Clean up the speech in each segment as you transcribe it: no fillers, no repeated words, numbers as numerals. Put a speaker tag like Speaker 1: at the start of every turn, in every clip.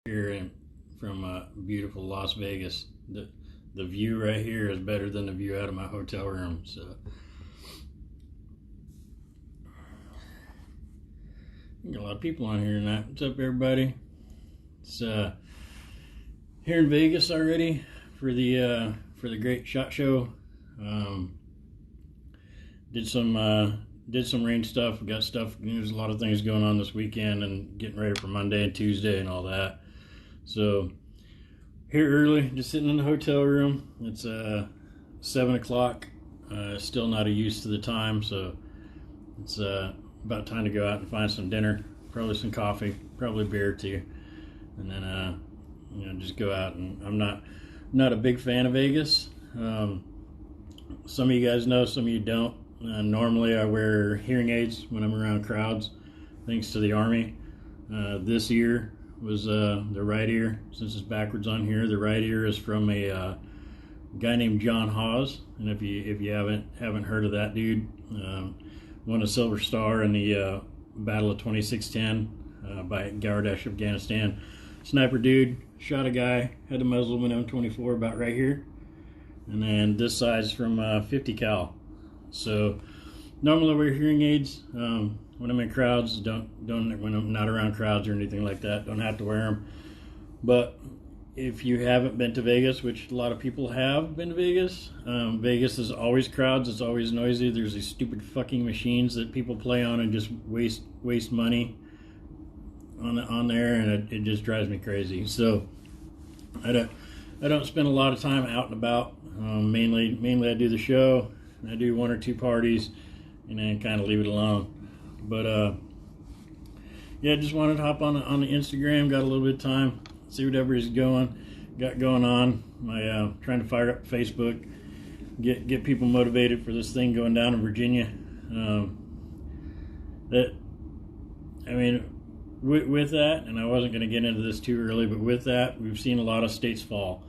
Speaker 1: Here from beautiful Las Vegas. The view right here is better than the view out of my hotel room. So got a lot of people on here tonight. What's up, everybody? It's here in Vegas already for the Great Shot Show. Did some rain stuff. We got stuff. There's a lot of things going on this weekend and getting ready for Monday and Tuesday and all that. So here early, just sitting in the hotel room. It's 7 o'clock. Still not used to the time, so it's about time to go out and find some dinner, probably some coffee, probably beer too, and then just go out. And I'm not a big fan of Vegas. Some of you guys know, some of you don't. Normally I wear hearing aids when I'm around crowds, thanks to the Army. This ear was the right ear. Since it's backwards on here, the right ear is from a guy named John Hawes, and if you haven't heard of that dude, won a Silver Star in the Battle of 2610 by Gardash, Afghanistan. Sniper dude, shot a guy, had the muzzle of an M24 about right here, and then this side's from 50 cal. So normally I wear hearing aids when I'm in crowds. Don't when I'm not around crowds or anything like that. Don't have to wear them. But if you haven't been to Vegas, which a lot of people have been to Vegas, Vegas is always crowds. It's always noisy. There's these stupid fucking machines that people play on and just waste money on there, and it just drives me crazy. So I don't spend a lot of time out and about. Mainly I do the show. I do one or two parties and then kind of leave it alone. But yeah, just wanted to hop on the Instagram. Got a little bit of time, see what everybody's got going on. My trying to fire up Facebook, get people motivated for this thing going down in Virginia. With that, and I wasn't going to get into this too early, but with that, we've seen a lot of states fall.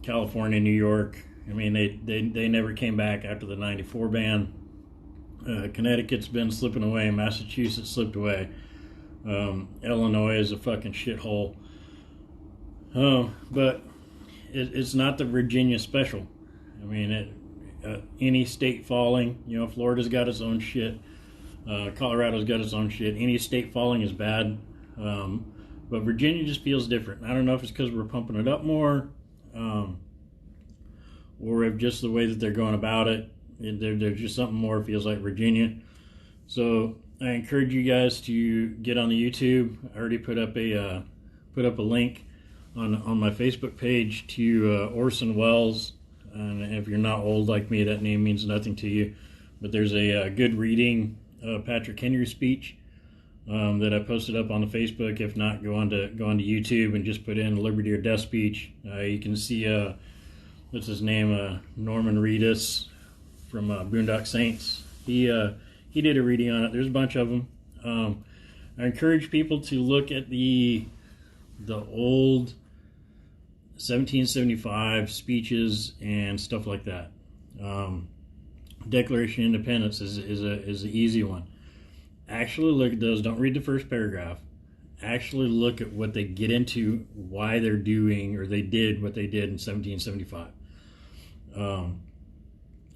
Speaker 1: California, New York. I mean, they never came back after the '94 ban. Connecticut's been slipping away. Massachusetts slipped away. Illinois is a fucking shithole. But it's not the Virginia special. I mean, any state falling, Florida's got its own shit. Colorado's got its own shit. Any state falling is bad. But Virginia just feels different. I don't know if it's because we're pumping it up more, or if just the way that they're going about it, there's just something more feels like Virginia. So I encourage you guys to get on the YouTube. I already put up a link on my Facebook page to Orson Welles. And if you're not old like me, that name means nothing to you. But there's a good reading Patrick Henry speech that I posted up on the Facebook. If not, go on to YouTube and just put in Liberty or Death speech. You can see what's his name, Norman Reedus from Boondock Saints. He did a reading on it. There's a bunch of them. I encourage people to look at the old 1775 speeches and stuff like that. Declaration of Independence is an easy one. Actually look at those. Don't read the first paragraph. Actually look at what they get into, why they're doing, or they did what they did in 1775.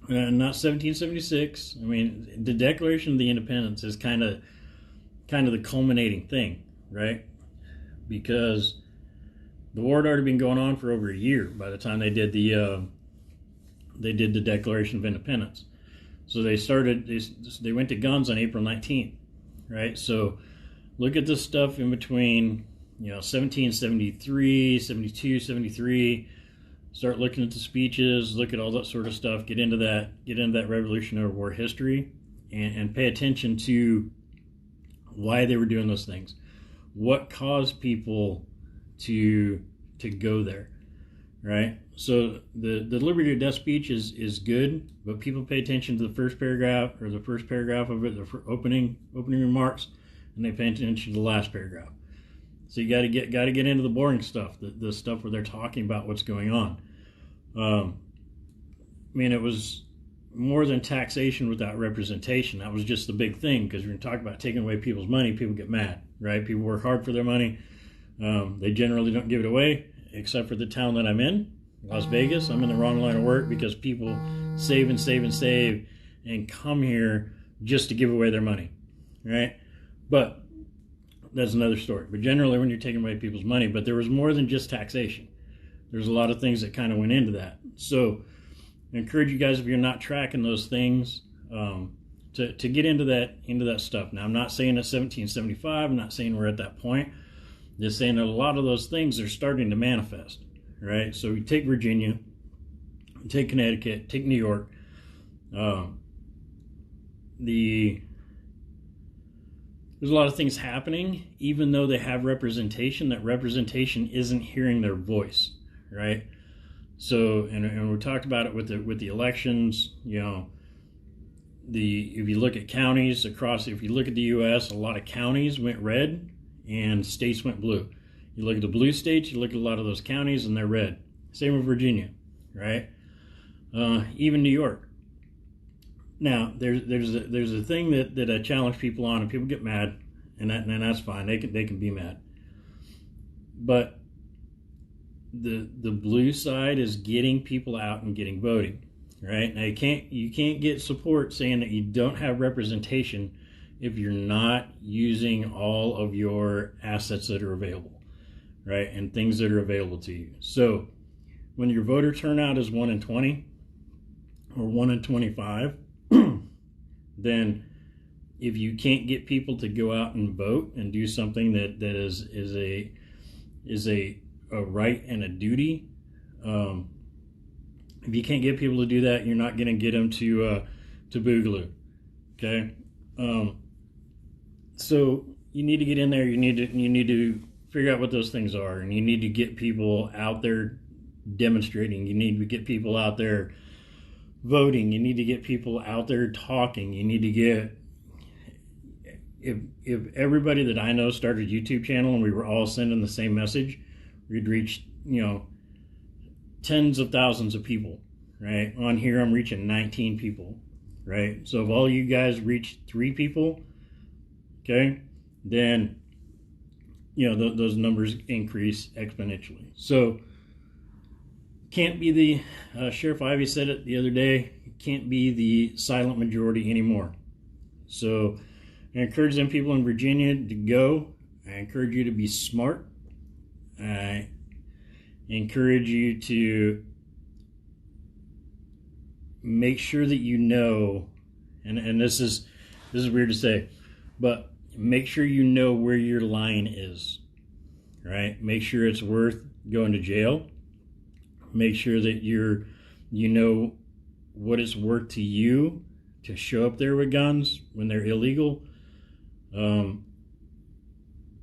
Speaker 1: And not 1776. I mean, the Declaration of the Independence is kind of the culminating thing, right? Because the war had already been going on for over a year by the time they did the Declaration of Independence. So they went to guns on April 19th, right? So look at this stuff in between, 1773, 72, 73. Start looking at the speeches, look at all that sort of stuff, get into that Revolutionary War history, and pay attention to why they were doing those things. What caused people to go there, right? So the Liberty or Death speech is good, but people pay attention to the first paragraph of it, the opening remarks, and they pay attention to the last paragraph. So you got to get into the boring stuff, the stuff where they're talking about what's going on. It was more than taxation without representation. That was just the big thing, because when you talk about taking away people's money, people get mad, right? People work hard for their money. They generally don't give it away, except for the town that I'm in, Las Vegas. I'm in the wrong line of work because people save and save and save and come here just to give away their money, right? But that's another story. But generally, when you're taking away people's money, but there was more than just taxation. There's a lot of things that kind of went into that. So I encourage you guys, if you're not tracking those things, to get into that stuff. Now, I'm not saying it's 1775. I'm not saying we're at that point. I'm just saying that a lot of those things are starting to manifest, right? So we take Virginia, take Connecticut, take New York. There's a lot of things happening, even though they have representation. That representation isn't hearing their voice, right? So, and we talked about it with the elections. You know, if you look at counties across, if you look at the U.S., a lot of counties went red and states went blue. You look at the blue states, you look at a lot of those counties, and they're red. Same with Virginia, right? Even New York. Now, there's a thing that I challenge people on, and people get mad, and that's fine. They can be mad. But the blue side is getting people out and getting voting, right? Now you can't get support saying that you don't have representation if you're not using all of your assets that are available, right? And things that are available to you. So when your voter turnout is 1 in 20 or 1 in 25, then if you can't get people to go out and vote and do something that is a right and a duty, if you can't get people to do that, you're not going to get them to boogaloo. Okay, so you need to get in there. You need to figure out what those things are, and you need to get people out there demonstrating. You need to get people out there voting. You need to get people out there talking. You need to get, if everybody that I know started a YouTube channel and we were all sending the same message, we'd reach, tens of thousands of people, right? On here, I'm reaching 19 people, right? So if all you guys reach 3 people, okay, then, those numbers increase exponentially. So can't be the, Sheriff Ivey said it the other day, can't be the silent majority anymore. So I encourage them people in Virginia to go. I encourage you to be smart. I encourage you to make sure that you know, and this is weird to say, but make sure you know where your line is, right? Make sure it's worth going to jail. Make sure that you know what it's worth to you to show up there with guns when they're illegal.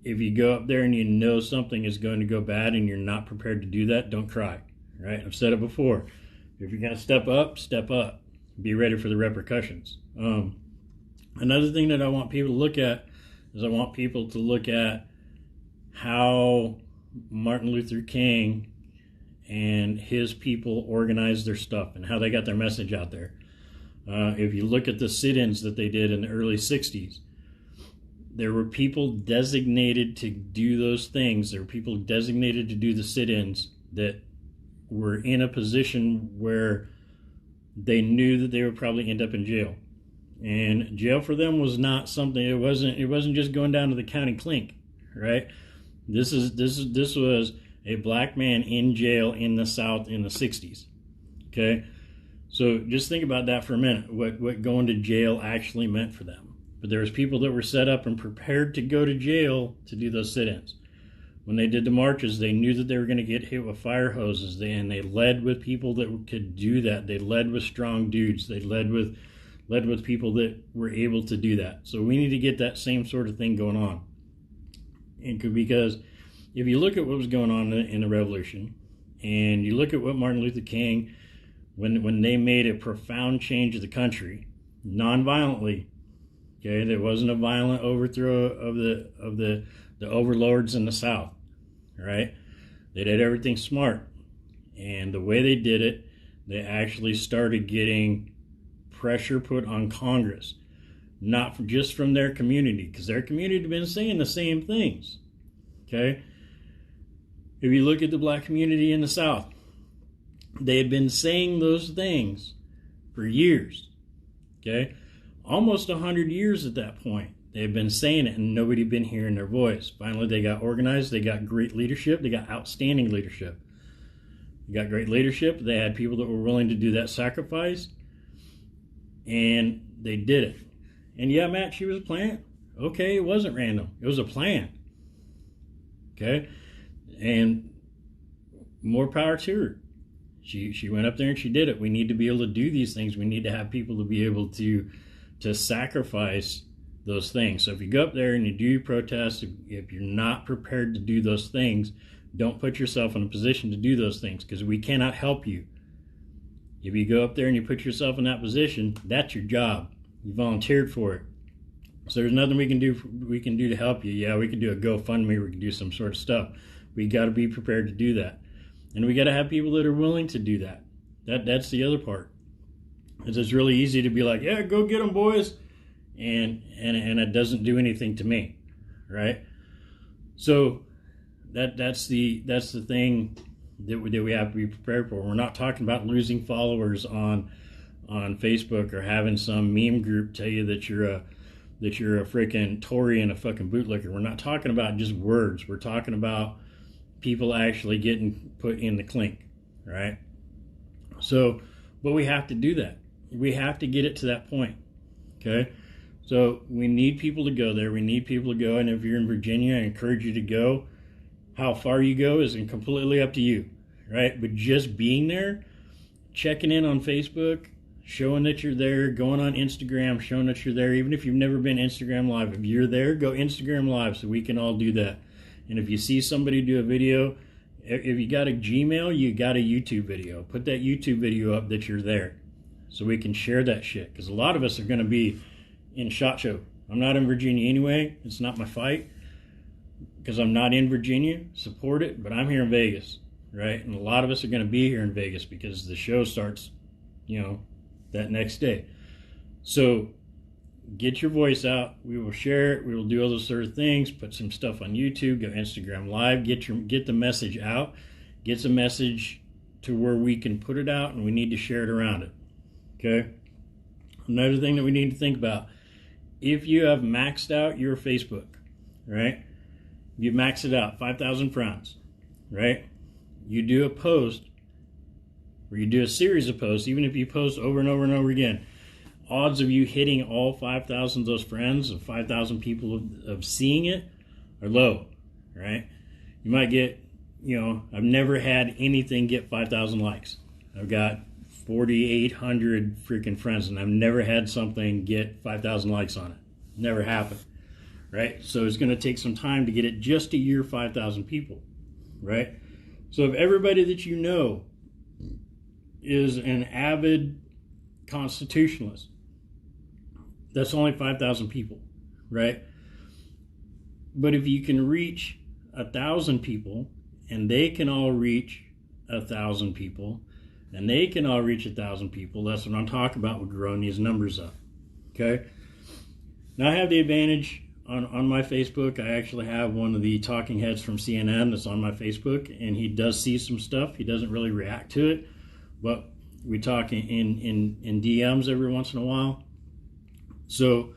Speaker 1: If you go up there and you know something is going to go bad and you're not prepared to do that, don't cry, right? I've said it before. If you're going to step up, step up. Be ready for the repercussions. Another thing that I want people to look at is I want people to look at how Martin Luther King and his people organized their stuff and how they got their message out there. If you look at the sit-ins that they did in the early 60s, there were people designated to do those things. There were people designated to do the sit-ins that were in a position where they knew that they would probably end up in jail. And jail for them was not something, it wasn't just going down to the county clink, right? This was a black man in jail in the South in the 60s. Okay? So just think about that for a minute, what going to jail actually meant for them. But there was people that were set up and prepared to go to jail to do those sit-ins. When they did the marches, they knew that they were going to get hit with fire hoses, and they led with people that could do that. They led with strong dudes. They led with people that were able to do that. So we need to get that same sort of thing going on. Because if you look at what was going on in the revolution, and you look at what Martin Luther King, when they made a profound change of the country, non-violently, okay, there wasn't a violent overthrow of the overlords in the South, right? They did everything smart, and the way they did it, they actually started getting pressure put on Congress, not just from their community, because their community had been saying the same things, okay? If you look at the black community in the South, they had been saying those things for years, okay? Almost 100 years at that point. They had been saying it and nobody had been hearing their voice. Finally, they got organized. They got great leadership. They got outstanding leadership. They got great leadership. They had people that were willing to do that sacrifice, and they did it. And yeah, Matt, she was a plan. Okay, it wasn't random. It was a plan. Okay? And more power to her. She went up there and she did it. We need to be able to do these things. We need to have people to be able to sacrifice those things. So if you go up there and you do your protest, if you're not prepared to do those things, don't put yourself in a position to do those things, because we cannot help you. If you go up there and you put yourself in that position, that's your job. You volunteered for it. So there's nothing we can do to help you. Yeah, we can do a GoFundMe, we can do some sort of stuff. We got to be prepared to do that. And we got to have people that are willing to do that. That's the other part. It's really easy to be like, yeah, go get them, boys. And it doesn't do anything to me, right? So that's the thing that we have to be prepared for. We're not talking about losing followers on Facebook or having some meme group tell you that you're a freaking Tory and a fucking bootlicker. We're not talking about just words. We're talking about people actually getting put in the clink, right? So, but we have to do that. We have to get it to that point, okay? So we need people to go there. We need people to go, and if you're in Virginia, I encourage you to go. How far you go is completely up to you, right? But just being there, checking in on Facebook, showing that you're there, going on Instagram, showing that you're there, even if you've never been Instagram Live. If you're there, go Instagram Live so we can all do that. And if you see somebody do a video, if you got a Gmail, you got a YouTube video. Put that YouTube video up that you're there so we can share that shit. Because a lot of us are going to be in SHOT Show. I'm not in Virginia anyway. It's not my fight because I'm not in Virginia. Support it, but I'm here in Vegas, right? And a lot of us are going to be here in Vegas because the show starts, that next day. So get your voice out. We will share it. We will do all those sort of things. Put some stuff on YouTube. Go Instagram Live. Get the message out. Get the message to where we can put it out, and we need to share it around it. Okay? Another thing that we need to think about. If you have maxed out your Facebook, right? You've maxed it out, 5,000 friends, right? You do a post, or you do a series of posts, even if you post over and over and over again, odds of you hitting all 5,000 of those friends, of 5,000 people of seeing it, are low, right? You might get, I've never had anything get 5,000 likes. I've got 4,800 freaking friends, and I've never had something get 5,000 likes on it. Never happened, right? So it's going to take some time to get it just to your 5,000 people, right? So if everybody that you know is an avid constitutionalist, that's only 5,000 people, right? But if you can reach 1,000 people, and they can all reach 1,000 people, and they can all reach 1,000 people, that's what I'm talking about with growing these numbers up, okay? Now I have the advantage on my Facebook. I actually have one of the talking heads from CNN that's on my Facebook, and he does see some stuff. He doesn't really react to it, but we talk in DMs every once in a while. So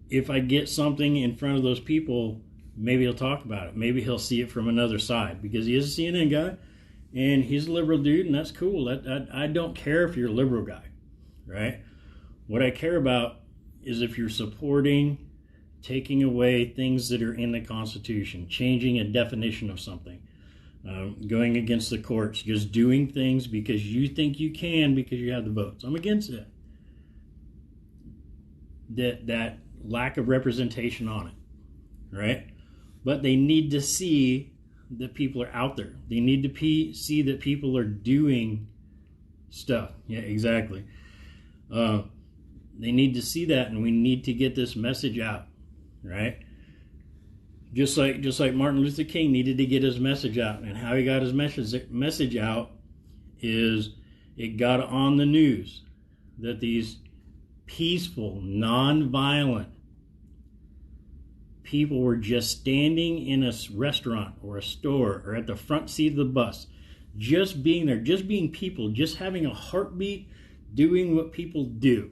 Speaker 1: if I get something in front of those people, maybe he'll talk about it. Maybe he'll see it from another side, because he is a CNN guy, and he's a liberal dude, and that's cool. I don't care if you're a liberal guy, right? What I care about is if you're supporting taking away things that are in the Constitution, changing a definition of something, going against the courts, just doing things because you think you can because you have the votes. I'm against it. That lack of representation on it, right? But they need to see that people are out there. They need to see that people are doing stuff. Yeah, exactly. They need to see that, and we need to get this message out, right? Just like Martin Luther King needed to get his message out, and how he got his message out is it got on the news that these peaceful, non-violent people were just standing in a restaurant or a store or at the front seat of the bus, just being there, just being people, just having a heartbeat, doing what people do.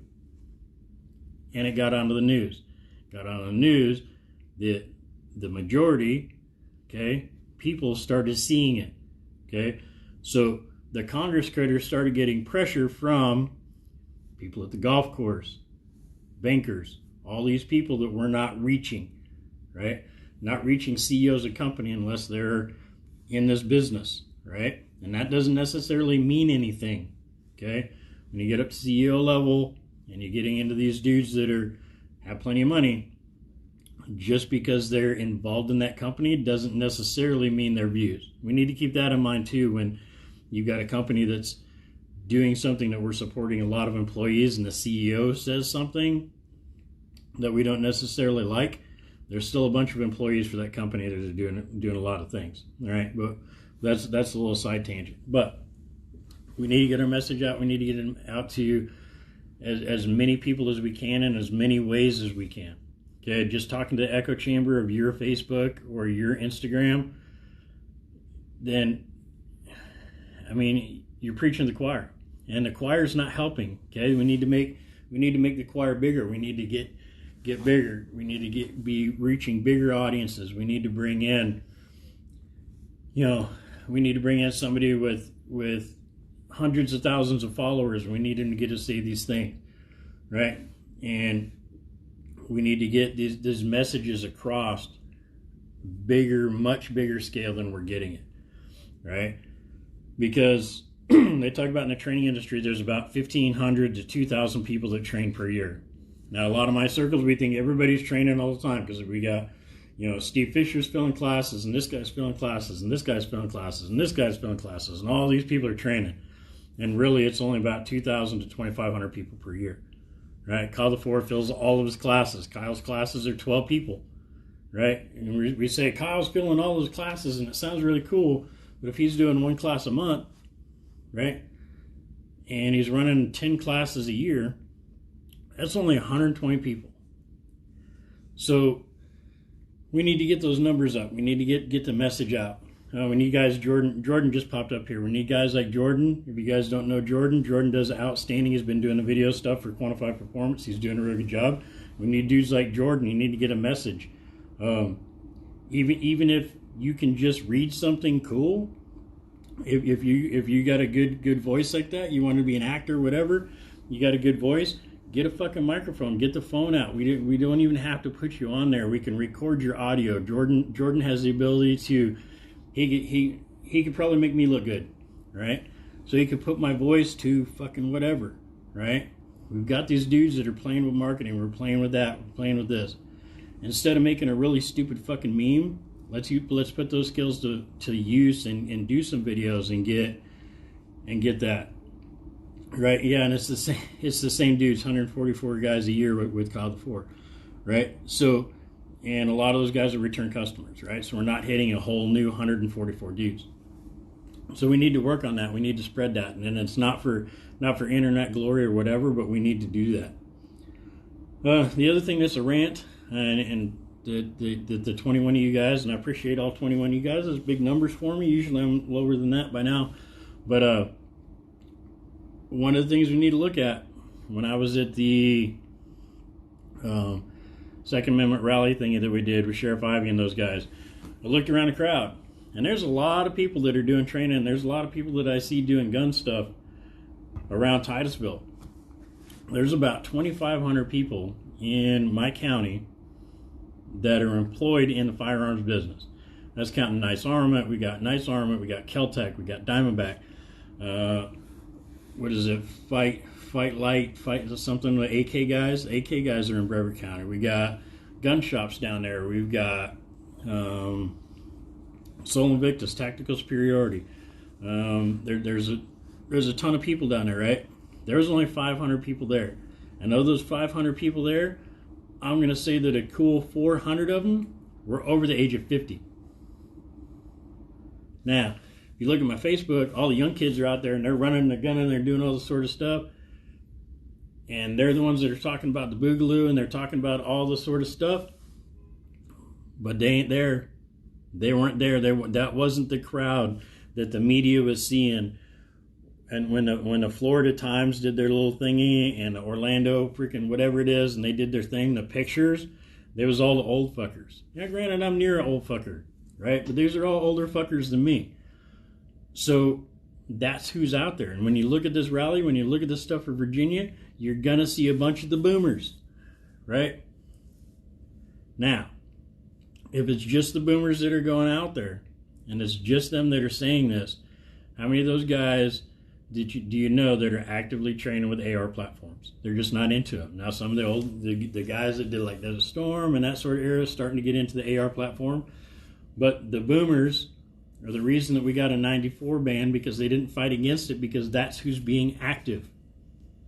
Speaker 1: And it got onto the news. Got on the news, the majority, okay, people started seeing it, okay? So the Congress critters started getting pressure from people at the golf course, bankers, all these people that were not reaching, right? Not reaching CEOs of company unless they're in this business, right? And that doesn't necessarily mean anything, okay? When you get up to CEO level and you're getting into these dudes that have plenty of money, just because they're involved in that company doesn't necessarily mean their views. We need to keep that in mind too when you've got a company that's doing something that we're supporting a lot of employees and the CEO says something that we don't necessarily like. There's still a bunch of employees for that company that are doing a lot of things. All right, but that's a little side tangent. But we need to get our message out. We need to get it out to as many people as we can in as many ways as we can. Okay, just talking to the echo chamber of your Facebook or your Instagram, then, I mean, you're preaching to the choir, and the choir's not helping. Okay, we need to make the choir bigger. We need to get bigger. We need to be reaching bigger audiences. We need to bring in, somebody with hundreds of thousands of followers. We need them to get to say these things, right? And we need to get these messages across much bigger scale than we're getting it, right? Because they talk about in the training industry, there's about 1,500 to 2,000 people that train per year. Now, a lot of my circles, we think everybody's training all the time because we got, Steve Fisher's filling classes, and this guy's filling classes, and this guy's filling classes, and this guy's filling classes, and all these people are training. And really, it's only about 2,000 to 2,500 people per year. Right, Kyle the Four fills all of his classes. Kyle's classes are 12 people, right? And we say Kyle's filling all those classes, and it sounds really cool. But if he's doing one class a month, right, and he's running 10 classes a year, that's only 120 people. So we need to get those numbers up. We need to get the message out. We need guys. Jordan just popped up here. We need guys like Jordan. If you guys don't know Jordan does outstanding. He's been doing the video stuff for Quantified Performance. He's doing a really good job. We need dudes like Jordan. You need to get a message. Even if you can just read something cool, if you got a good voice like that, you want to be an actor, whatever, you got a good voice, get a fucking microphone, get the phone out. We don't even have to put you on there. We can record your audio. Jordan has the ability to. He could probably make me look good, right? So he could put my voice to fucking whatever, right? We've got these dudes that are playing with marketing. We're playing with that. We're playing with this. Instead of making a really stupid fucking meme, let's put those skills to use and do some videos and get that, right? Yeah, and it's the same dudes, 144 guys a year with Kyle the Four, right? So. And a lot of those guys are return customers, right? So we're not hitting a whole new 144 dudes. So we need to work on that. We need to spread that. And it's not for internet glory or whatever, but we need to do that. The other thing that's a rant, and the 21 of you guys, and I appreciate all 21 of you guys. Those big numbers for me. Usually I'm lower than that by now. But one of the things we need to look at, when I was at the Second Amendment rally thingy that we did with Sheriff Ivey and those guys, I looked around the crowd, and there's a lot of people that are doing training, and there's a lot of people that I see doing gun stuff around Titusville. There's about 2,500 people in my county that are employed in the firearms business. That's counting Nice Armament. We got Nice Armament, we got Keltec, we got Diamondback. What is it? Fight something with AK guys. AK guys are in Brevard County. We got gun shops down there. We've got Sol Invictus, Tactical Superiority. There's a ton of people down there, right? There's only 500 people there. And of those 500 people there, I'm going to say that a cool 400 of them were over the age of 50. Now, if you look at my Facebook, all the young kids are out there and they're running the gun and they're doing all this sort of stuff. And they're the ones that are talking about the boogaloo and they're talking about all this sort of stuff. but they ain't there. They weren't there. That wasn't the crowd that the media was seeing. And when the Florida Times did their little thingy, and the Orlando freaking whatever it is, and they did their thing, the pictures, there was all the old fuckers. Yeah, granted, I'm near an old fucker, right? But these are all older fuckers than me. So that's who's out there. And when you look at this rally, when you look at this stuff for Virginia, you're going to see a bunch of the boomers, right? Now, if it's just the boomers that are going out there, and it's just them that are saying this, how many of those guys do you know that are actively training with AR platforms? They're just not into them. Now, some of the guys that did like Desert Storm and that sort of era starting to get into the AR platform. But the boomers are the reason that we got a 94 ban, because they didn't fight against it, because that's who's being active.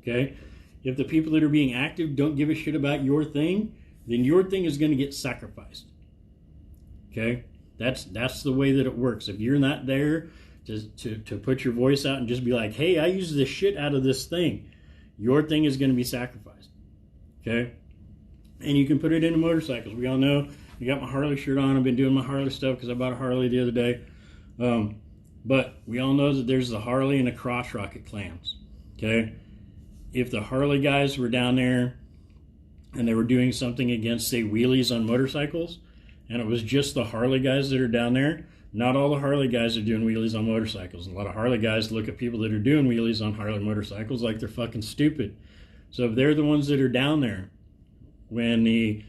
Speaker 1: Okay? If the people that are being active don't give a shit about your thing, then your thing is going to get sacrificed. Okay? That's the way that it works. If you're not there to put your voice out and just be like, hey, I use the shit out of this thing, your thing is going to be sacrificed. Okay? And you can put it into motorcycles. We all know. I got my Harley shirt on. I've been doing my Harley stuff because I bought a Harley the other day. But we all know that there's the Harley and the crotch rocket clams. Okay? If the Harley guys were down there and they were doing something against, say, wheelies on motorcycles, and it was just the Harley guys that are down there, not all the Harley guys are doing wheelies on motorcycles. A lot of Harley guys look at people that are doing wheelies on Harley motorcycles like they're fucking stupid. So if they're the ones that are down there when the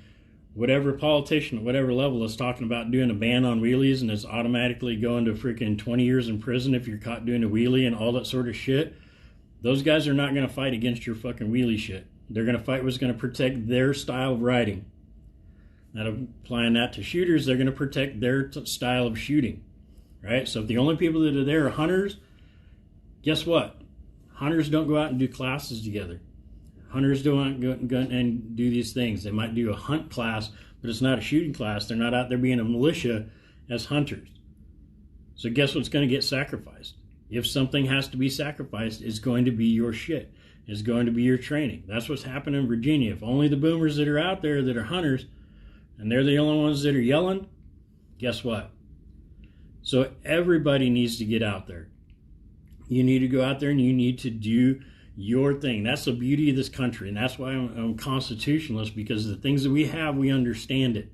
Speaker 1: whatever politician at whatever level is talking about doing a ban on wheelies, and it's automatically going to freaking 20 years in prison if you're caught doing a wheelie and all that sort of shit, those guys are not going to fight against your fucking wheelie shit. They're going to fight what's going to protect their style of riding. Now, applying that to shooters, they're going to protect their style of shooting, right? So if the only people that are there are hunters, guess what? Hunters don't go out and do classes together. Hunters don't go and do these things. They might do a hunt class, but it's not a shooting class. They're not out there being a militia as hunters. So guess what's going to get sacrificed? If something has to be sacrificed, it's going to be your shit. It's going to be your training. That's what's happening in Virginia. If only the boomers that are out there that are hunters, and they're the only ones that are yelling, guess what? So everybody needs to get out there. You need to go out there and you need to do your thing. That's the beauty of this country, and that's why I'm constitutionalist, because the things that we have, we understand it.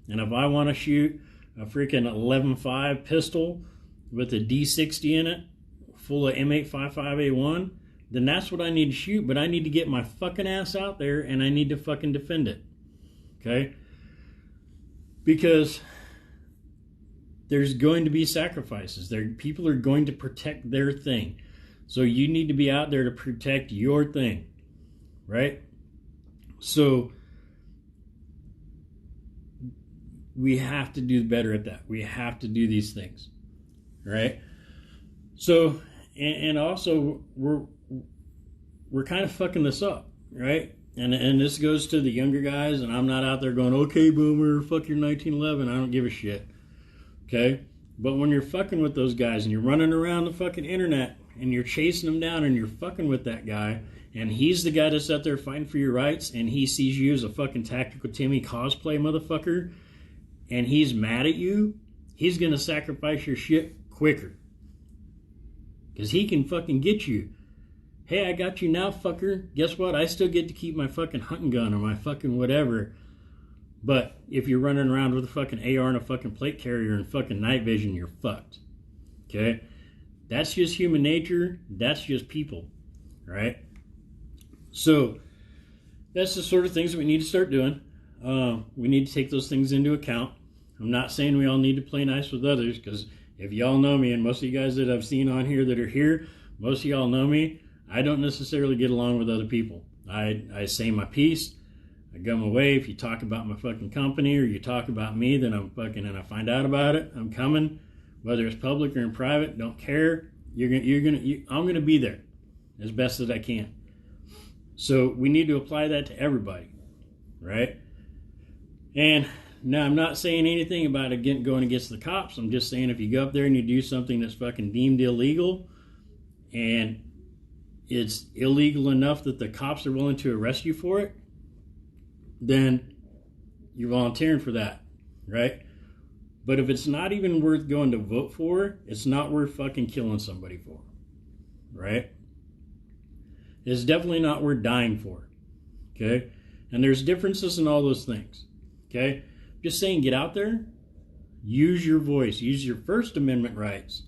Speaker 1: And if I want to shoot a freaking 11.5 pistol with a D60 in it, full of M855A1, then that's what I need to shoot, but I need to get my fucking ass out there and I need to fucking defend it. Okay? Because there's going to be sacrifices. People are going to protect their thing. So you need to be out there to protect your thing, right? So we have to do better at that. We have to do these things, right? So, and also we're kind of fucking this up, right? And this goes to the younger guys, and I'm not out there going, okay, boomer, fuck your 1911. I don't give a shit. Okay? But when you're fucking with those guys and you're running around the fucking internet and you're chasing them down and you're fucking with that guy, and he's the guy that's out there fighting for your rights, and he sees you as a fucking Tactical Timmy cosplay motherfucker, and he's mad at you, he's going to sacrifice your shit quicker. Because he can fucking get you. Hey, I got you now, fucker. Guess what? I still get to keep my fucking hunting gun or my fucking whatever. But if you're running around with a fucking AR and a fucking plate carrier and fucking night vision, you're fucked. Okay? That's just human nature. That's just people. Right? So, that's the sort of things that we need to start doing. We need to take those things into account. I'm not saying we all need to play nice with others, because if y'all know me, and most of you guys that I've seen on here that are here, most of y'all know me, I don't necessarily get along with other people. I say my piece. I go my way. If you talk about my fucking company or you talk about me, then I'm fucking, and I find out about it, I'm coming. Whether it's public or in private, don't care. I'm gonna be there as best as I can. So we need to apply that to everybody, right? And now I'm not saying anything about going against the cops. I'm just saying if you go up there and you do something that's fucking deemed illegal, and it's illegal enough that the cops are willing to arrest you for it, then you're volunteering for that. right? But if it's not even worth going to vote for, it's not worth fucking killing somebody for, right? It's definitely not worth dying for, okay? And there's differences in all those things, okay? Just saying, get out there, use your voice, use your First Amendment rights,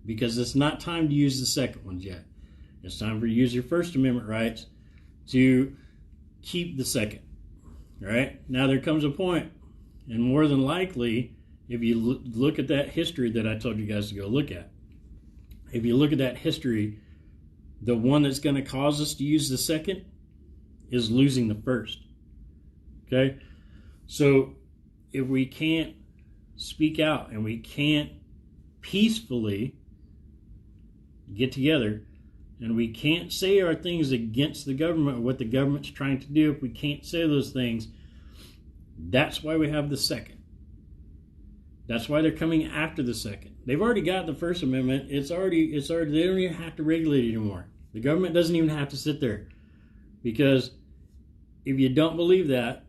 Speaker 1: because it's not time to use the second ones yet. It's time for you to use your First Amendment rights to keep the second, right? Now there comes a point, and more than likely, if you look at that history that I told you guys to go look at, if you look at that history, the one that's going to cause us to use the second is losing the first. Okay? So if we can't speak out and we can't peacefully get together and we can't say our things against the government or what the government's trying to do, if we can't say those things, that's why we have the second. That's why they're coming after the second. They've already got the First Amendment. It's already, they don't even have to regulate it anymore. The government doesn't even have to sit there. Because if you don't believe that,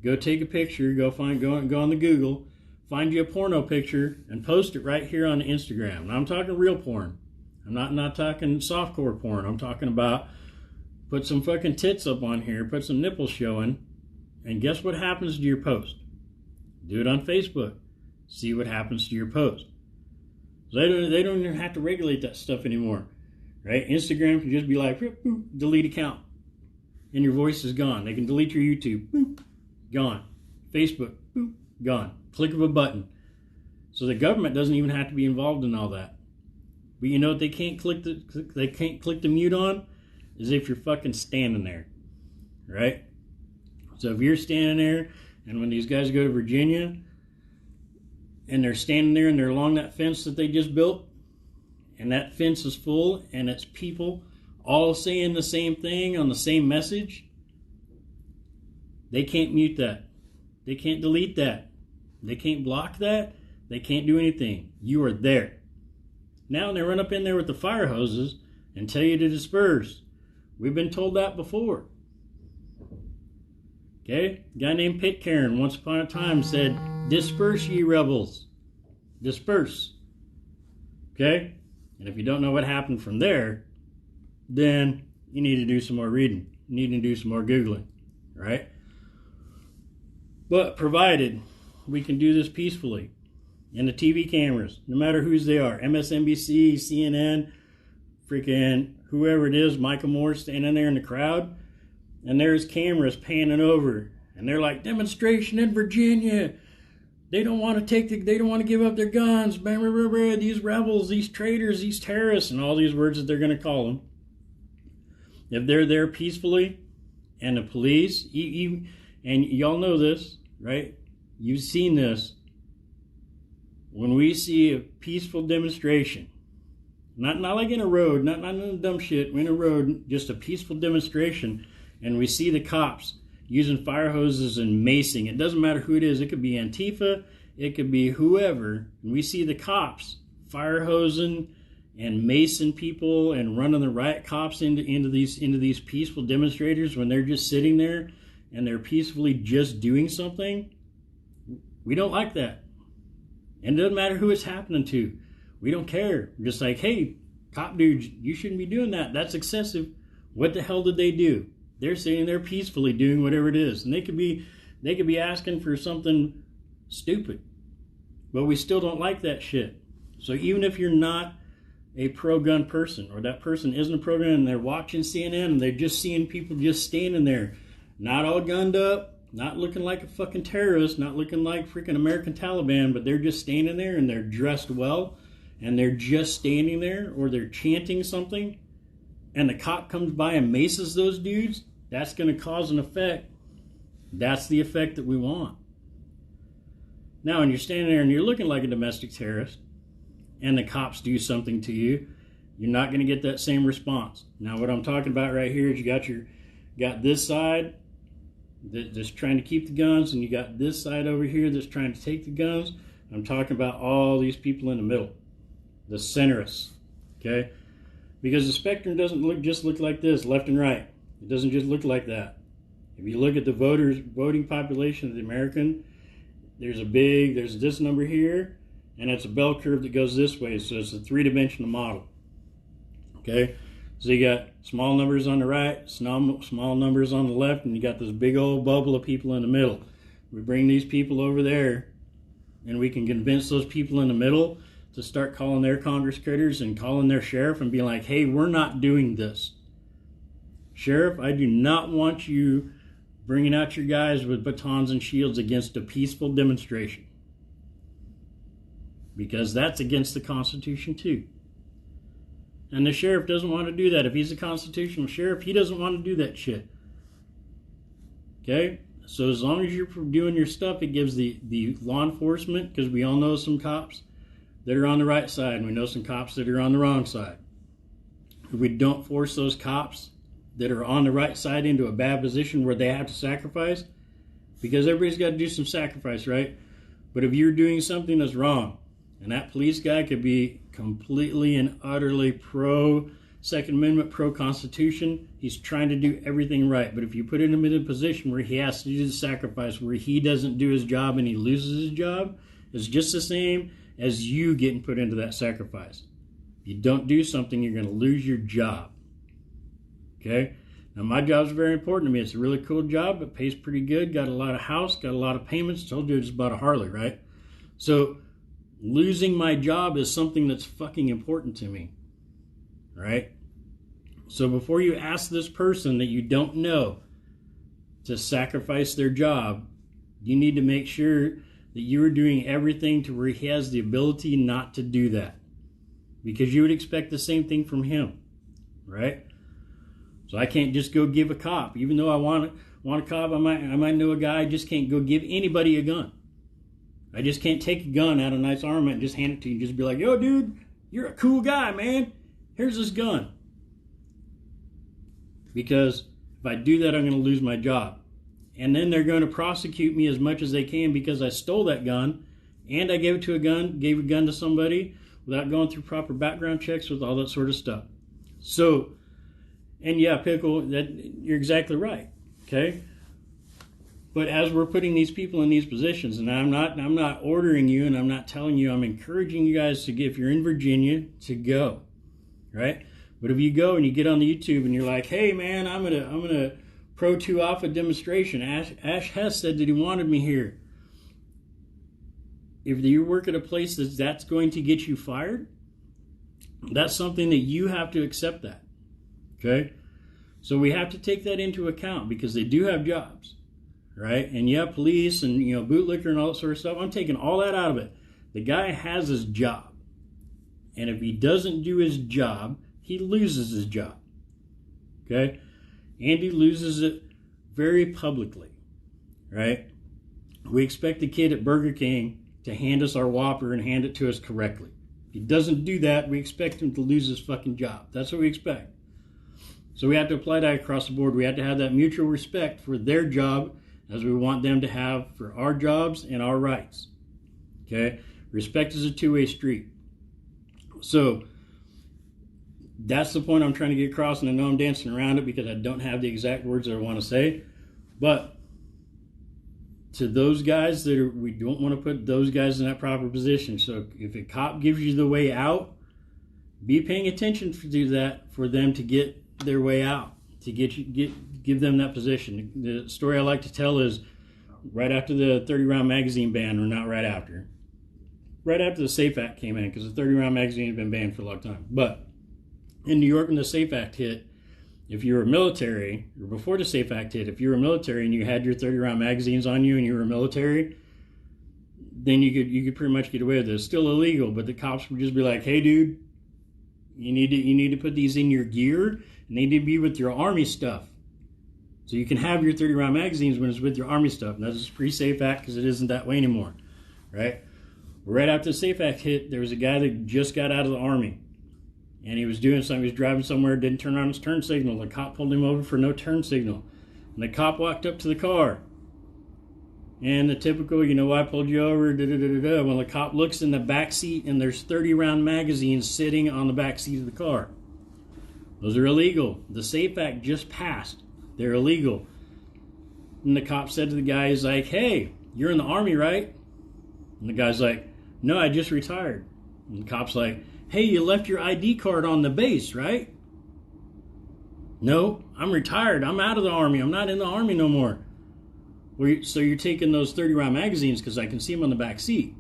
Speaker 1: go take a picture, go on the Google, find you a porno picture and post it right here on Instagram. Now I'm talking real porn. I'm not talking softcore porn. I'm talking about put some fucking tits up on here, put some nipples showing, and guess what happens to your post? Do it on Facebook. See what happens to your post. They don't even have to regulate that stuff anymore, right? Instagram can just be like, boop, delete account, and your voice is gone. They can delete your YouTube, boop, gone. Facebook, boop, gone. Click of a button. So the government doesn't even have to be involved in all that. But you know what they can't click the mute on? Is if you're fucking standing there, right? So if you're standing there, and when these guys go to Virginia, and they're standing there and they're along that fence that they just built, and that fence is full, and it's people all saying the same thing on the same message, they can't mute that. They can't delete that. They can't block that. They can't do anything. You are there. Now they run up in there with the fire hoses and tell you to disperse. We've been told that before. Okay? A guy named Pitcairn once upon a time said, disperse ye rebels. Disperse. Okay? And if you don't know what happened from there, then you need to do some more reading. You need to do some more Googling. Right? But provided we can do this peacefully, and the TV cameras, no matter whose they are, MSNBC, CNN, freaking whoever it is, Michael Moore standing there in the crowd, and there's cameras panning over, and they're like, demonstration in Virginia. They don't want to give up their guns. These rebels, these traitors, these terrorists, and all these words that they're going to call them. If they're there peacefully, and the police, and y'all know this, right? You've seen this. When we see a peaceful demonstration, not like in a road, not in a dumb shit, in a road, just a peaceful demonstration, and we see the cops using fire hoses and macing. It doesn't matter who it is. It could be Antifa. It could be whoever. And we see the cops fire hosing and macing people and running the riot cops into these peaceful demonstrators when they're just sitting there and they're peacefully just doing something. We don't like that. And it doesn't matter who it's happening to. We don't care. We're just like, hey, cop dudes, you shouldn't be doing that. That's excessive. What the hell did they do? They're sitting there peacefully doing whatever it is. And they could be asking for something stupid. But we still don't like that shit. So even if you're not a pro-gun person, or that person isn't a pro-gun, and they're watching CNN and they're just seeing people just standing there, not all gunned up, not looking like a fucking terrorist, not looking like freaking American Taliban, but they're just standing there and they're dressed well, and they're just standing there, or they're chanting something, and the cop comes by and maces those dudes, that's going to cause an effect. That's the effect that we want. Now, when you're standing there and you're looking like a domestic terrorist, and the cops do something to you, you're not going to get that same response. Now, what I'm talking about right here is you got this side that's trying to keep the guns, and you got this side over here that's trying to take the guns. I'm talking about all these people in the middle, the centerists, okay? Because the spectrum doesn't just look like this, left and right. It doesn't just look like that. If you look at the voting population of the American, there's this number here, and it's a bell curve that goes this way, so it's a three-dimensional model. Okay, so you got small numbers on the right, small numbers on the left, and you got this big old bubble of people in the middle. We bring these people over there, and we can convince those people in the middle to start calling their Congress critters and calling their sheriff and being like, hey, we're not doing this. Sheriff, I do not want you bringing out your guys with batons and shields against a peaceful demonstration. Because that's against the Constitution too. And the sheriff doesn't want to do that. If he's a constitutional sheriff, he doesn't want to do that shit. Okay? So as long as you're doing your stuff, it gives the law enforcement, because we all know some cops that are on the right side, and we know some cops that are on the wrong side. If we don't force those cops that are on the right side into a bad position where they have to sacrifice, because everybody's got to do some sacrifice, right? But if you're doing something that's wrong, and that police guy could be completely and utterly pro-Second Amendment, pro-Constitution, he's trying to do everything right. But if you put him in a position where he has to do the sacrifice, where he doesn't do his job and he loses his job, it's just the same as you getting put into that sacrifice. If you don't do something, you're going to lose your job. Okay? Now, my job's very important to me. It's a really cool job. It pays pretty good. Got a lot of house. Got a lot of payments. Told you it's about a Harley, right? So, losing my job is something that's fucking important to me. Right? So, before you ask this person that you don't know to sacrifice their job, you need to make sure that you are doing everything to where he has the ability not to do that. Because you would expect the same thing from him. Right? So I can't just go give a cop. Even though I want a cop, I might know a guy. I just can't go give anybody a gun. I just can't take a gun out of a nice armament and just hand it to you and just be like, yo, dude, you're a cool guy, man. Here's this gun. Because if I do that, I'm going to lose my job. And then they're going to prosecute me as much as they can because I stole that gun and I gave a gun to somebody without going through proper background checks with all that sort of stuff. So, and yeah, Pickle, you're exactly right. Okay? But as we're putting these people in these positions, and I'm not ordering you, and I'm not telling you, I'm encouraging you guys to if you're in Virginia, to go. Right? But if you go and you get on the YouTube and you're like, hey man, I'm gonna Pro 2 Alpha demonstration. Ash Hess said that he wanted me here. If you work at a place that's going to get you fired, that's something that you have to accept that. Okay? So we have to take that into account because they do have jobs, right? And yeah, police and, bootlicker and all that sort of stuff. I'm taking all that out of it. The guy has his job. And if he doesn't do his job, he loses his job. Okay? And he loses it very publicly, right? We expect the kid at Burger King to hand us our Whopper and hand it to us correctly. If he doesn't do that, we expect him to lose his fucking job. That's what we expect. So we have to apply that across the board. We have to have that mutual respect for their job as we want them to have for our jobs and our rights. Okay? Respect is a two-way street. So that's the point I'm trying to get across, and I know I'm dancing around it because I don't have the exact words that I want to say. But to those guys we don't want to put those guys in that proper position. So if a cop gives you the way out, be paying attention to that for them to get their way out, to give them that position. The story I like to tell is right after the 30-round magazine ban, or not right after the SAFE Act came in, because the 30-round magazine had been banned for a long time. But in New York, when the SAFE Act hit, if you were military, or before the SAFE Act hit, if you were military and you had your 30-round magazines on you and you were military, then you could pretty much get away with it. It's still illegal, but the cops would just be like, hey, dude, you need to put these in your gear, and they need to be with your Army stuff. So you can have your 30-round magazines when it's with your Army stuff. And that's pre-SAFE Act because it isn't that way anymore, right? Right after the SAFE Act hit, there was a guy that just got out of the Army. And he was doing something, he was driving somewhere, didn't turn on his turn signal. The cop pulled him over for no turn signal. And the cop walked up to the car. And the typical, I pulled you over, da-da-da-da-da. Well, the cop looks in the back seat and there's 30-round magazines sitting on the back seat of the car. Those are illegal. The SAFE Act just passed. They're illegal. And the cop said to the guy, he's like, hey, you're in the Army, right? And the guy's like, no, I just retired. And the cop's like, hey, you left your ID card on the base, right? No, I'm retired. I'm out of the Army. I'm not in the Army no more. Well, so you're taking those 30-round magazines, because I can see them on the back seat.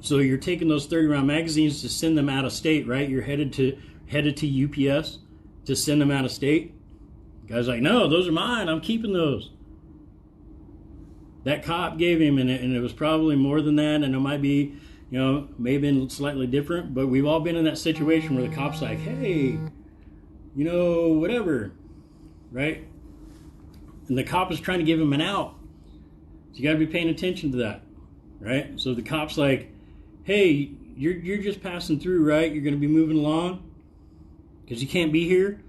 Speaker 1: So you're taking those 30-round magazines to send them out of state, right? You're headed to UPS to send them out of state. The guy's like, no, those are mine. I'm keeping those. That cop gave him, and it was probably more than that, and it might be, may have been slightly different, but we've all been in that situation where the cop's like, hey, whatever, right? And the cop is trying to give him an out. So you got to be paying attention to that, right? So the cop's like, hey, you're just passing through, right? You're going to be moving along because you can't be here.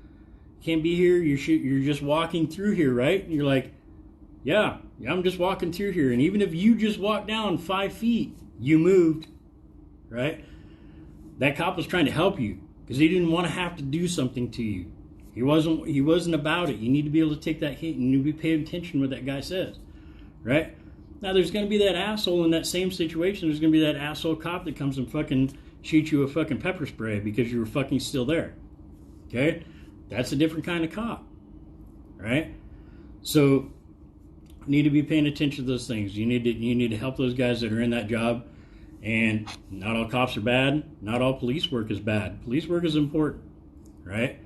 Speaker 1: You can't be here. You're just walking through here, right? And you're like, yeah, I'm just walking through here. And even if you just walked down 5 feet, you moved, right? That cop was trying to help you because he didn't want to have to do something to you. He wasn't about it. You need to be able to take that hit. You need to be paying attention to what that guy says, right? Now, there's going to be that asshole in that same situation. There's going to be that asshole cop that comes and fucking shoots you a fucking pepper spray because you were fucking still there, okay? That's a different kind of cop, right? So need to be paying attention to those things. You need to help those guys that are in that job. And not all cops are bad. Not all police work is bad. Police work is important, right?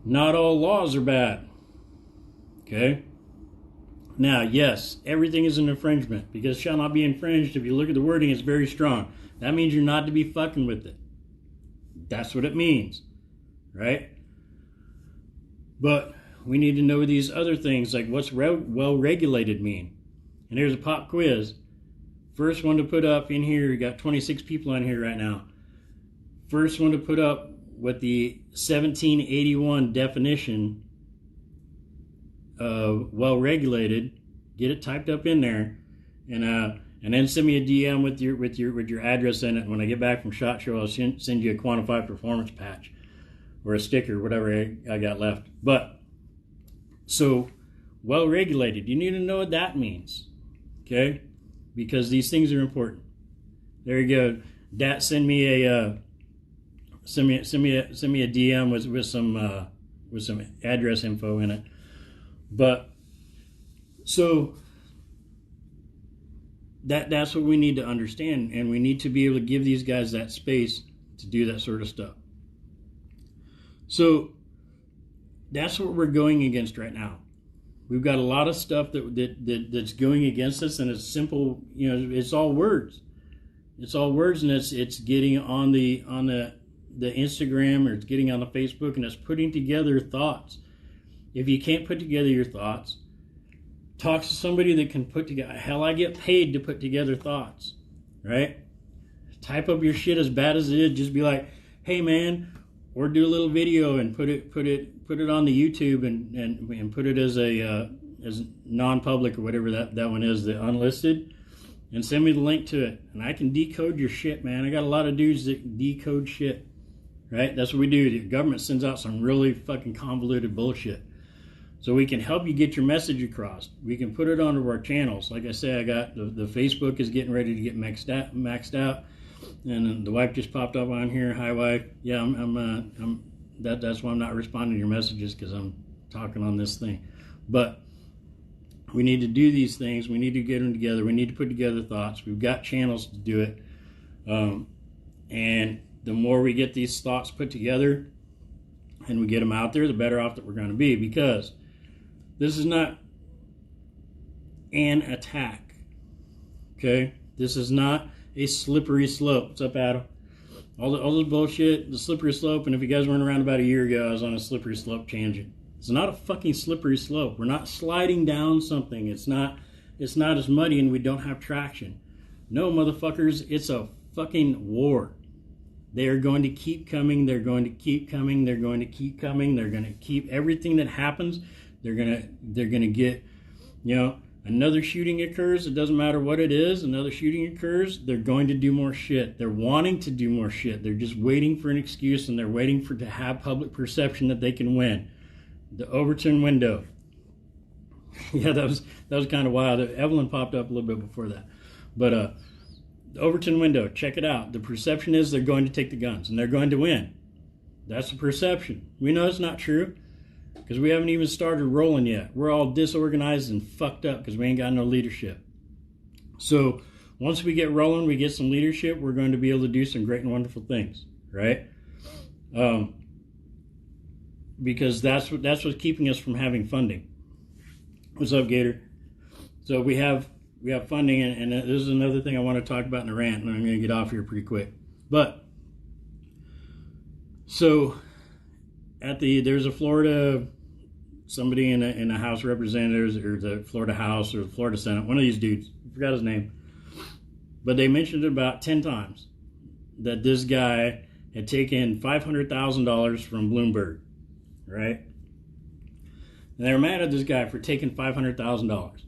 Speaker 1: Not all laws are bad. Okay? Now, yes, everything is an infringement because shall not be infringed. If you look at the wording, it's very strong. That means you're not to be fucking with it. That's what it means, right? But we need to know these other things, like what's well-regulated mean. And here's a pop quiz. First one to put up in here, you got 26 people on here right now. First one to put up what the 1781 definition of well-regulated, get it typed up in there, and then send me a DM with your address in it. And when I get back from SHOT Show, I'll send you a quantified performance patch or a sticker, whatever I got left. But so, well-regulated, you need to know what that means, okay? Because these things are important. There you go. Dat, send me a DM with some address info in it. But so that's what we need to understand, and we need to be able to give these guys that space to do that sort of stuff. So that's what we're going against right now. We've got a lot of stuff that's going against us, and it's simple. It's all words. It's all words, and it's getting on the Instagram, or it's getting on the Facebook, and it's putting together thoughts. If you can't put together your thoughts, talk to somebody that can put together. Hell, I get paid to put together thoughts, right? Type up your shit as bad as it is. Just be like, hey man. Or do a little video and put it on the YouTube and put it as non-public or whatever that one is, the unlisted, and send me the link to it. And I can decode your shit, man. I got a lot of dudes that decode shit, right? That's what we do. The government sends out some really fucking convoluted bullshit. So we can help you get your message across. We can put it onto our channels. Like I say, I got the Facebook is getting ready to get maxed out. And the wife just popped up on here. Hi, wife. Yeah, that's why I'm not responding to your messages, because I'm talking on this thing. But we need to do these things. We need to get them together. We need to put together thoughts. We've got channels to do it. And the more we get these thoughts put together and we get them out there, the better off that we're going to be, because this is not an attack. Okay? This is not a slippery slope. What's up, Adam? All this bullshit, the slippery slope, and if you guys weren't around about a year ago, I was on a slippery slope tangent. It's not a fucking slippery slope. We're not sliding down something. It's not as muddy and we don't have traction. No, motherfuckers, it's a fucking war. They are going to keep coming. They're going to keep coming. They're going to keep coming. They're going to keep everything that happens. They're gonna get, another shooting occurs. It doesn't matter what it is. Another shooting occurs. They're going to do more shit. They're wanting to do more shit. They're just waiting for an excuse, and they're waiting to have public perception that they can win. The Overton window. Yeah, that was kind of wild. Evelyn popped up a little bit before that. But the Overton window, check it out. The perception is they're going to take the guns and they're going to win. That's the perception. We know it's not true because we haven't even started rolling yet. We're all disorganized and fucked up because we ain't got no leadership. So once we get rolling, we get some leadership, we're going to be able to do some great and wonderful things, right? Because that's what's keeping us from having funding. What's up, Gator? So we have funding, and this is another thing I want to talk about in the rant, and I'm going to get off here pretty quick. But so there's a Florida, somebody in the House of Representatives or the Florida House or the Florida Senate, one of these dudes, I forgot his name, but they mentioned it about 10 times that this guy had taken $500,000 from Bloomberg, right? And they were mad at this guy for taking $500,000.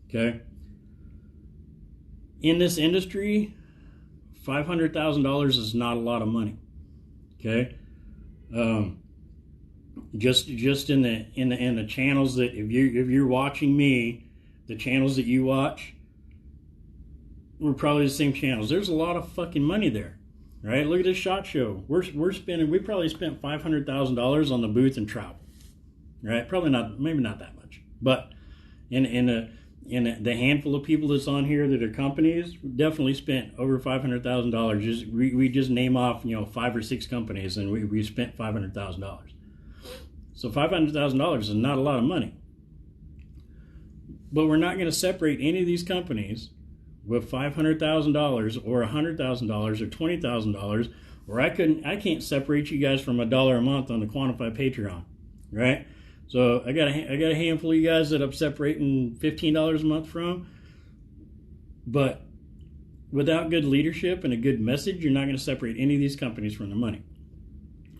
Speaker 1: Okay? In this industry, $500,000 is not a lot of money. Okay? Just in the channels that if you're watching me, the channels that you watch, we're probably the same channels. There's a lot of fucking money there, right? Look at this SHOT Show. We probably spent $500,000 on the booth and travel, right? Probably not, maybe not that much, but in the handful of people that's on here that are companies, we definitely spent over $500,000. We just name off 5 or 6 companies, and we spent $500,000. So $500,000 is not a lot of money, but we're not going to separate any of these companies with $500,000 or $100,000 or $20,000, or I can't separate you guys from $1 a month on the Quantified Patreon, right? So I got a handful of you guys that I'm separating $15 a month from, but without good leadership and a good message, you're not going to separate any of these companies from their money.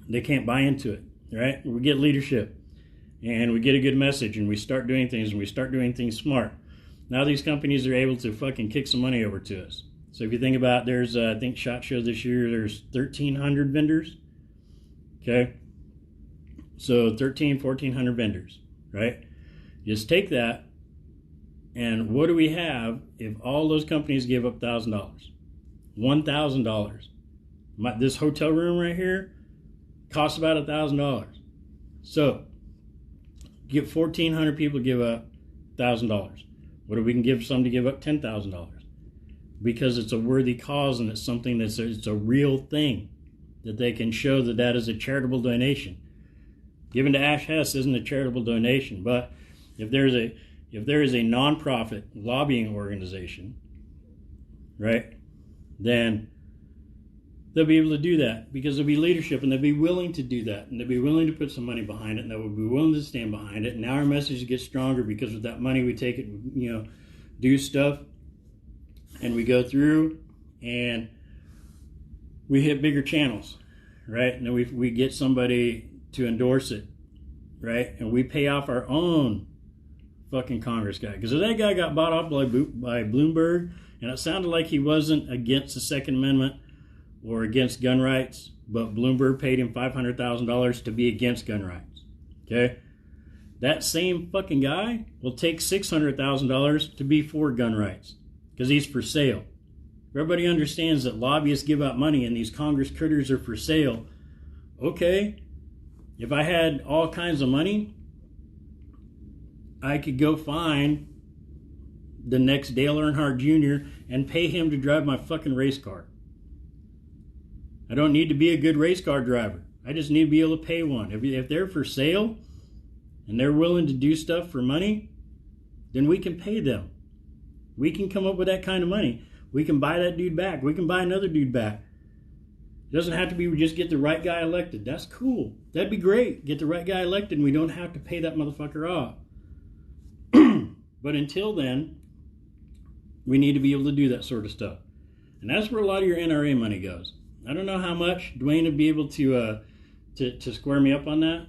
Speaker 1: They can't buy into it, right? We get leadership, and we get a good message, and we start doing things, and we start doing things smart. Now these companies are able to fucking kick some money over to us. So if you think about, there's, I think SHOT Show this year, there's 1,300 vendors. Okay? So 1,400 vendors, right? Just take that, and what do we have if all those companies give up $1,000? $1,000. This hotel room right here costs about $1,000. So, get 1,400 people to give up $1,000. What if we can give some to give up $10,000? Because it's a worthy cause and it's something it's a real thing that they can show that is a charitable donation. Given to Ash Hess isn't a charitable donation, but if there is a nonprofit lobbying organization, right, then they'll be able to do that because there'll be leadership and they'll be willing to do that and they'll be willing to put some money behind it and they'll be willing to stand behind it. And now our message gets stronger because with that money we take it, do stuff, and we go through and we hit bigger channels, right? And then we get somebody to endorse it, right? And we pay off our own fucking Congress guy. Because if that guy got bought off by Bloomberg, and it sounded like he wasn't against the Second Amendment or against gun rights, but Bloomberg paid him $500,000 to be against gun rights, okay? That same fucking guy will take $600,000 to be for gun rights because he's for sale. Everybody understands that lobbyists give out money and these Congress critters are for sale. Okay, if I had all kinds of money, I could go find the next Dale Earnhardt Jr. and pay him to drive my fucking race car. I don't need to be a good race car driver. I just need to be able to pay one. If they're for sale and they're willing to do stuff for money, then we can pay them. We can come up with that kind of money. We can buy that dude back. We can buy another dude back. It doesn't have to be we just get the right guy elected. That's cool. That'd be great. Get the right guy elected and we don't have to pay that motherfucker off. But until then, we need to be able to do that sort of stuff. And that's where a lot of your NRA money goes. I don't know how much Dwayne would be able to square me up on that.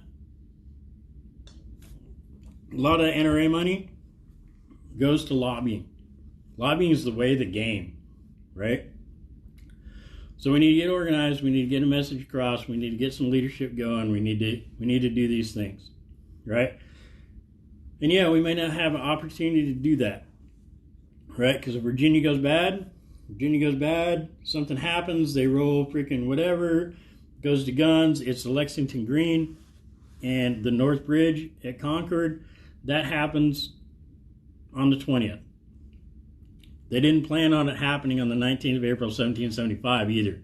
Speaker 1: A lot of the NRA money goes to lobbying. Lobbying is the way of the game, right? So we need to get organized. We need to get a message across. We need to get some leadership going. We need to do these things, right? And yeah, we may not have an opportunity to do that, right? Because if Virginia goes bad, something happens, they roll freaking whatever, goes to guns, it's the Lexington Green and the North Bridge at Concord. That happens on the 20th. They didn't plan on it happening on the 19th of April, 1775 either.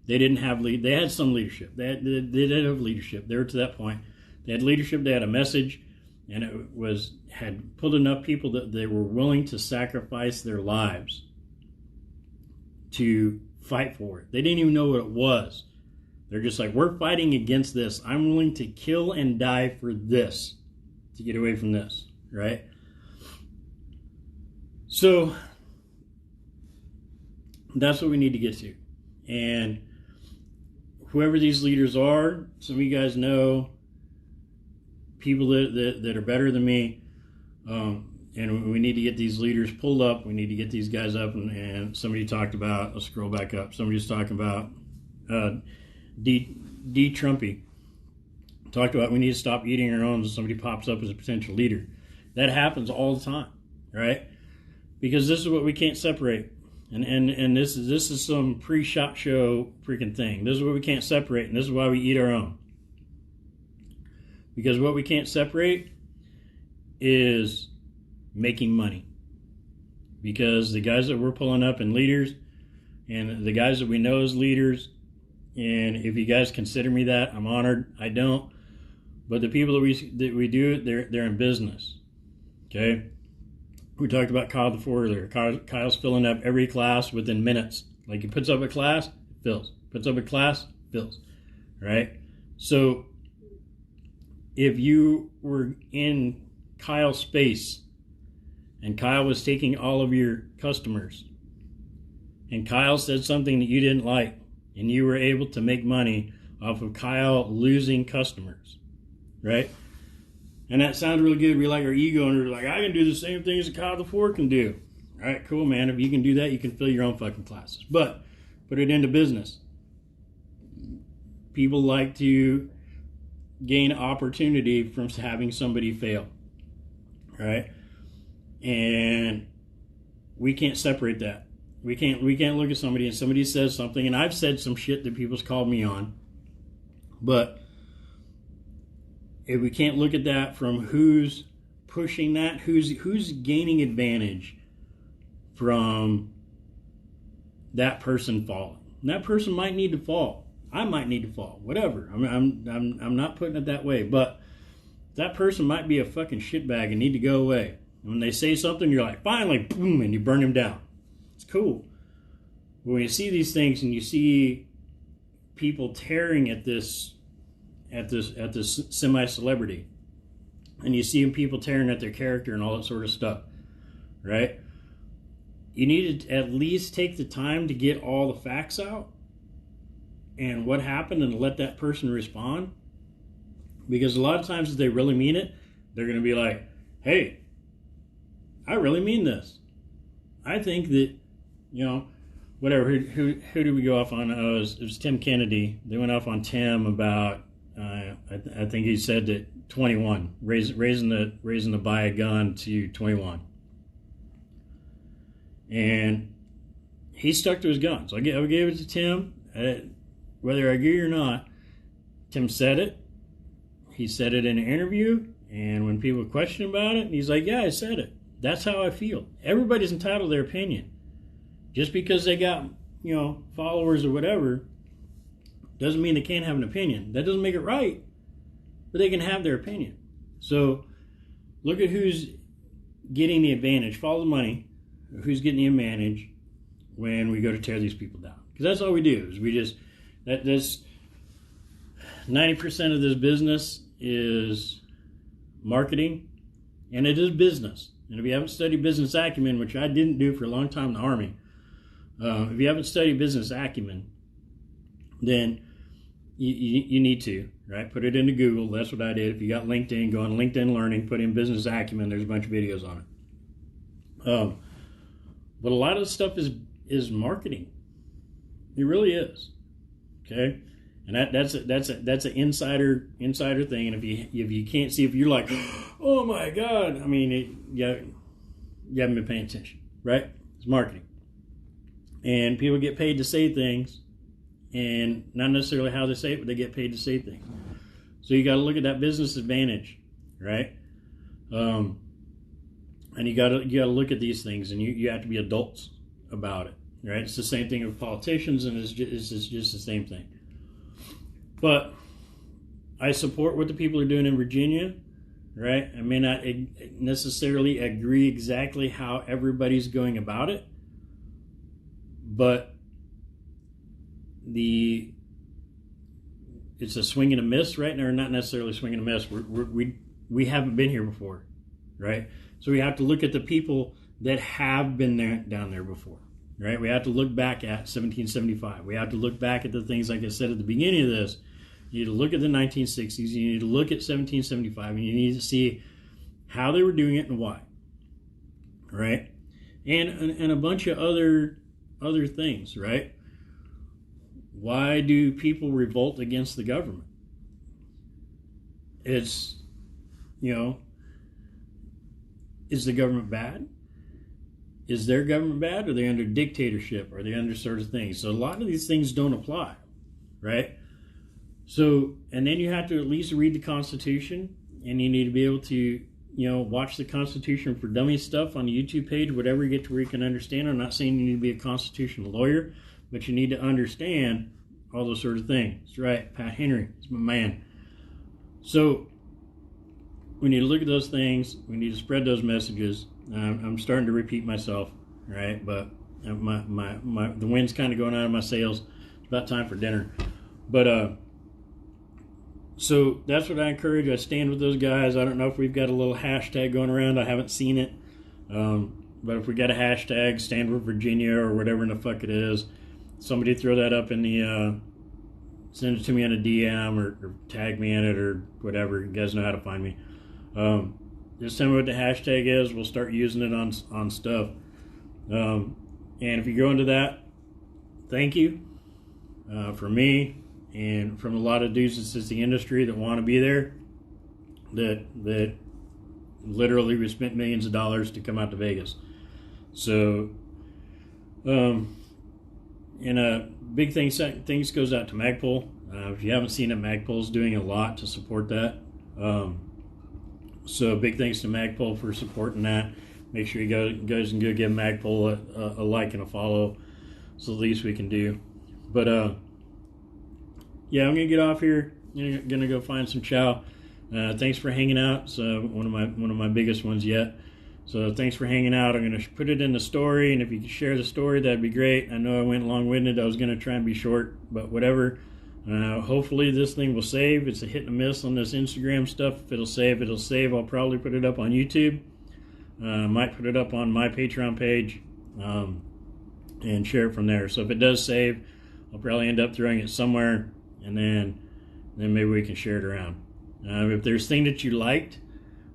Speaker 1: They didn't have they had some leadership. They did have leadership. They were to that point. They had leadership, they had a message, and it had pulled enough people that they were willing to sacrifice their lives to fight for it. They didn't even know what it was. They're just like, we're fighting against this. I'm willing to kill and die for this to get away from this, right? So that's what we need to get to. And whoever these leaders are, some of you guys know people that are better than me, and we need to get these leaders pulled up. We need to get these guys up, and somebody talked about, let's scroll back up, somebody was talking about D. Trumpy talked about we need to stop eating our own, and somebody pops up as a potential leader. That happens all the time, right? Because this is what we can't separate. And this is some pre-shot show freaking thing. This is what we can't separate, and this is why we eat our own. Because what we can't separate is making money. Because the guys that we're pulling up in leaders, and the guys that we know as leaders, and if you guys consider me that, I'm honored. I don't. But the people that we do, they're in business. Okay? We talked about Kyle before earlier. Kyle's filling up every class within minutes. Like he puts up a class, it fills. Puts up a class, fills. Right? So if you were in Kyle's space and Kyle was taking all of your customers and Kyle said something that you didn't like and you were able to make money off of Kyle losing customers, right? And that sounds really good. We like our ego and we're like, I can do the same things that Kyle the can do. All right, cool, man. If you can do that, you can fill your own fucking classes. But put it into business. People like to gain opportunity from having somebody fail, right? And we can't separate that. We can't look at somebody and somebody says something, and I've said some shit that people's called me on, but if we can't look at that from who's pushing that, who's gaining advantage from that person falling. And that person might need to fall. I might need to fall. Whatever. I'm not putting it that way, but that person might be a fucking shitbag and need to go away. And when they say something, you're like, finally, boom, and you burn him down. It's cool. But when you see these things and you see people tearing at this semi-celebrity, and you see people tearing at their character and all that sort of stuff, right? You need to at least take the time to get all the facts out and what happened and let that person respond. Because a lot of times if they really mean it, they're going to be like, hey, I really mean this. I think that, whatever, who did we go off on? It was Tim Kennedy. They went off on Tim about, I think he said that 21, raising the buy a gun to 21. And he stuck to his guns. So I gave it to Tim. Whether I agree or not, Tim said it. He said it in an interview, and when people question about it, he's like, yeah, I said it. That's how I feel. Everybody's entitled to their opinion. Just because they got, followers or whatever, doesn't mean they can't have an opinion. That doesn't make it right, but they can have their opinion. So look at who's getting the advantage. Follow the money. Who's getting the advantage when we go to tear these people down. Because that's all we do. Is we just, that's 90% of this business is marketing, and it is business. And if you haven't studied business acumen, which I didn't do for a long time in the Army, if you haven't studied business acumen, then you need to, right? Put it into Google. That's what I did. If you got LinkedIn, go on LinkedIn Learning, put in business acumen. There's a bunch of videos on it. But a lot of the stuff is marketing. It really is. Okay, and that's an insider thing. And if you can't see, if you're like, oh my God, I mean, you haven't been paying attention, right? It's marketing. And people get paid to say things, and not necessarily how they say it, but they get paid to say things. So you got to look at that business advantage, right? And you got to look at these things, and you have to be adults about it, right? It's the same thing with politicians, and it's just the same thing. But I support what the people are doing in Virginia, right? I may not necessarily agree exactly how everybody's going about it, but it's a swing and a miss right now, or not necessarily swing and a miss. We haven't been here before, right? So we have to look at the people that have been down there before, right? We have to look back at 1775. We have to look back at the things, like I said at the beginning of this. You need to look at the 1960s. You need to look at 1775, and you need to see how they were doing it and why, right? And a bunch of other things, right? Why do people revolt against the government? It's, is the government bad? Is their government bad? Are they under dictatorship? Are they under sort of things? So a lot of these things don't apply, right? So, and then you have to at least read the Constitution, and you need to be able to, watch the Constitution for Dummies stuff on the YouTube page, whatever you get to where you can understand. I'm not saying you need to be a constitutional lawyer, but you need to understand all those sort of things. That's right, Pat Henry, it's my man. So we need to look at those things. We need to spread those messages. I'm starting to repeat myself, right? But the wind's kind of going out of my sails. It's about time for dinner. But so that's what I encourage. I stand with those guys. I don't know if we've got a little hashtag going around. I haven't seen it. But if we got a hashtag, Stand with Virginia or whatever in the fuck it is, somebody throw that up in the, send it to me on a DM or tag me in it or whatever. You guys know how to find me. Just tell me what the hashtag is. We'll start using it on stuff. And if you go into that, thank you for me and from a lot of dudes that's in the industry that want to be there, that literally we spent millions of dollars to come out to Vegas. So, and a big things goes out to Magpul. If you haven't seen it, Magpul's doing a lot to support that. So big thanks to Magpul for supporting that. Make sure you guys can go give Magpul a like and a follow. It's the least we can do. But yeah, I'm gonna get off here. I'm gonna go find some chow. Thanks for hanging out. It's one of my biggest ones yet. So thanks for hanging out. I'm gonna put it in the story, and if you could share the story, that'd be great. I know I went long-winded. I was gonna try and be short, but whatever. Hopefully this thing will save. It's a hit and a miss on this Instagram stuff. If it'll save, it'll save. I'll probably put it up on YouTube. Might put it up on my Patreon page and share it from there. So if it does save, I'll probably end up throwing it somewhere, and then maybe we can share it around. If there's thing that you liked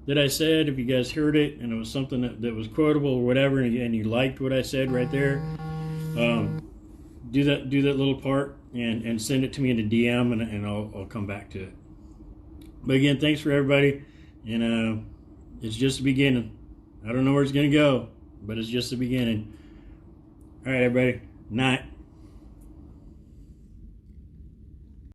Speaker 1: that I said, if you guys heard it and it was something that was quotable or whatever, and you liked what I said right there, do that little part and send it to me in a DM, and I'll come back to it. But again, thanks for everybody, and it's just the beginning. I don't know where it's gonna go, but it's just the beginning. All right, everybody. Night.